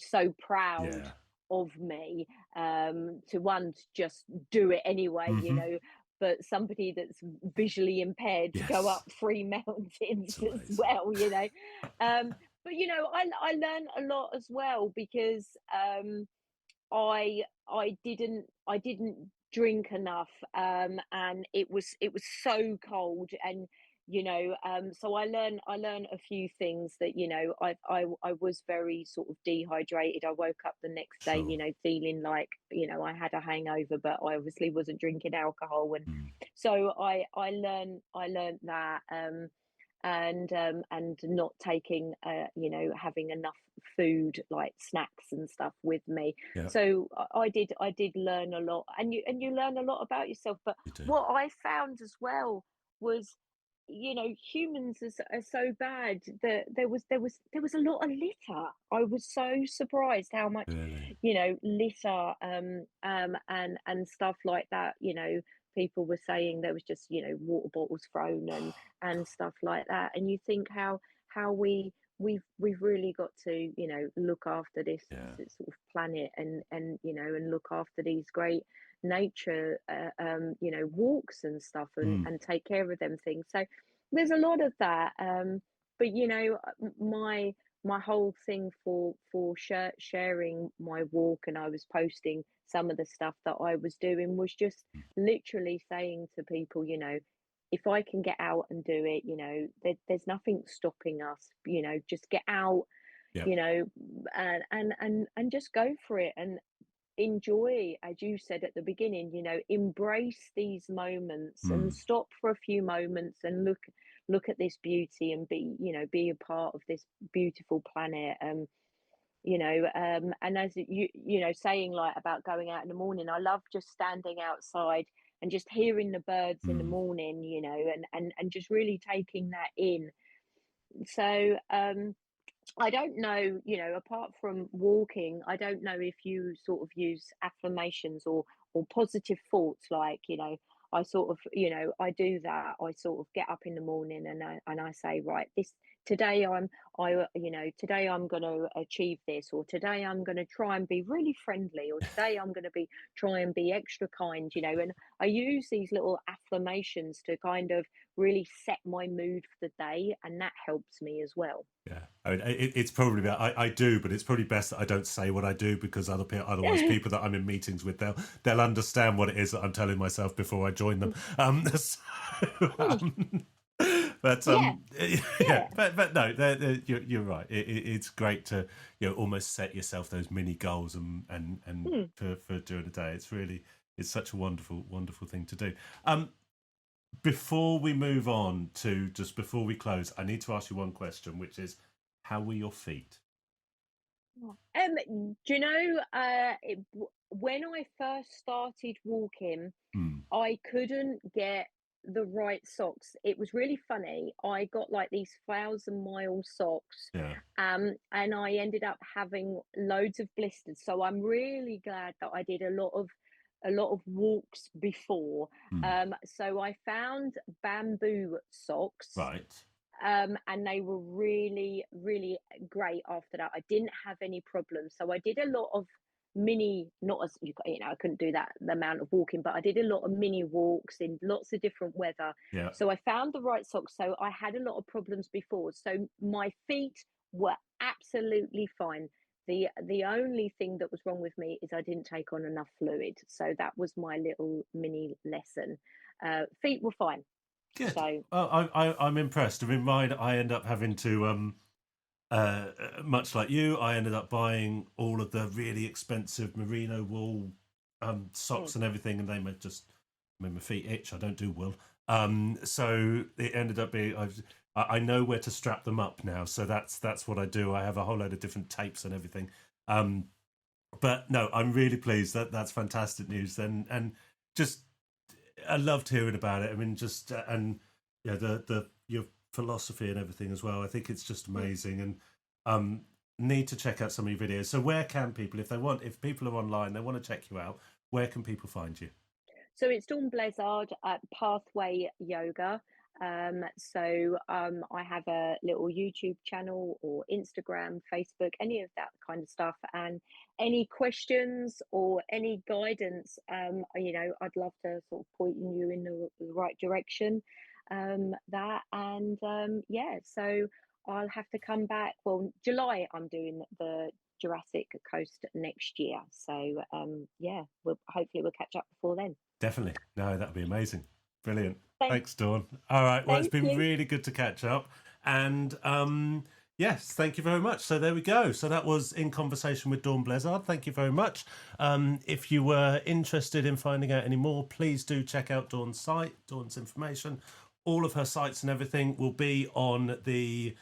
so proud Yeah. of me, to just do it anyway, but somebody that's visually impaired to go up 3 mountains as well, but I learned a lot as well, because I didn't drink enough, and it was so cold, and so I learned a few things that I was very sort of dehydrated. I woke up the next day, Sure. feeling like I had a hangover, but I obviously wasn't drinking alcohol, and so I learned that, and not taking having enough food, like snacks and stuff, with me. Yeah, So I did learn a lot, and you learn a lot about yourself. But you do. what I found as well was, humans are so bad that there was a lot of litter. I was so surprised how much Really. litter, and stuff like that. People were saying there was just water bottles thrown, and stuff like that. And you think how we've really got to look after Yeah. this sort of planet, and look after these great nature, walks and stuff, and take care of them things. So there's a lot of that, but my whole thing for sharing my walk, and I was posting some of the stuff that I was doing, was just literally saying to people, if I can get out and do it, there's nothing stopping us. Just get out, Yeah. and just go for it, and enjoy, as you said at the beginning, embrace these moments, and stop for a few moments, and look at this beauty, and be a part of this beautiful planet. And as saying, like, about going out in the morning, I love just standing outside and just hearing the birds in the morning, and just really taking that in. So I don't know, apart from walking, I don't know if you sort of use affirmations or positive thoughts like, I sort of, I do that. I sort of get up in the morning and I say, right, this today today I'm going to achieve this, or today I'm going to try and be really friendly, or today I'm going to be try and be extra kind, and I use these little affirmations to kind of really set my mood for the day, and that helps me as well. Yeah, I mean, it's probably about, I do, but it's probably best that I don't say what I do, because otherwise people that I'm in meetings with, they'll understand what it is that I'm telling myself before I join them. So, but Yeah, yeah, yeah. but no, you're right. It's great to almost set yourself those mini goals and Mm. for during the day. It's such a wonderful thing to do. Before we move on to just before we close, I need to ask you one question, which is, how were your feet? Do you know, when I first started walking, Hmm. I couldn't get the right socks. It was really funny. I got like these 1,000-mile socks, Yeah. and I ended up having loads of blisters. So I'm really glad that I did a lot of walks before. Hmm. So I found bamboo socks, Right. and they were really, really great after that. I didn't have any problems. So I did a lot of mini, not as I couldn't do that the amount of walking, but I did a lot of mini walks in lots of different weather. Yeah. So I found the right socks. So I had a lot of problems before. So my feet were absolutely fine. The only thing that was wrong with me is I didn't take on enough fluid. So that was my little mini lesson. Feet were fine. Good. So Well, I'm impressed. I mean, mine, I end up having to much like you, I ended up buying all of the really expensive merino wool mm, socks and everything, and they made my feet itch. I don't do wool. So it ended up being, I know where to strap them up now, so that's what I do. I have a whole load of different tapes and everything. But no, I'm really pleased. That's fantastic news. And just I loved hearing about it. I mean, just and yeah, the your philosophy and everything as well. I think it's just mm. amazing, and um, need to check out some of your videos. So where can people, if people are online, they want to check you out, where can people find you? So it's Dawn Blezard at Pathway Yoga. I have a little YouTube channel or Instagram, Facebook, any of that kind of stuff. And any questions or any guidance, I'd love to sort of point you in the right direction. Yeah, so I'll have to come back. Well, July, I'm doing the Jurassic Coast next year. So yeah, hopefully we'll catch up before then. Definitely. No, that'd be amazing. Brilliant. Thank, Thanks, Dawn. All right. Well, it's thank been you. really good to catch up. And yes, thank you very much. So there we go. So that was In Conversation with Dawn Blezard. Thank you very much. If you were interested in finding out any more, please do check out Dawn's site, Dawn's information. All of her sites and everything will be on the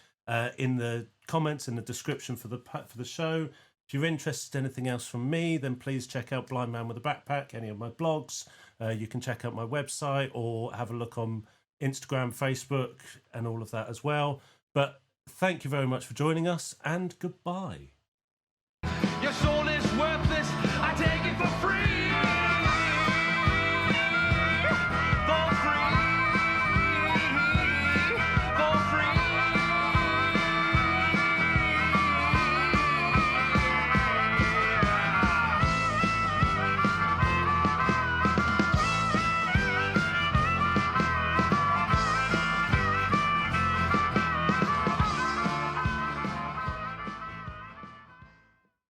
in the comments in the description for the show. If you're interested in anything else from me, then please check out Blind Man with a Backpack, any of my blogs. You can check out my website or have a look on Instagram, Facebook, and all of that as well. But thank you very much for joining us, and goodbye.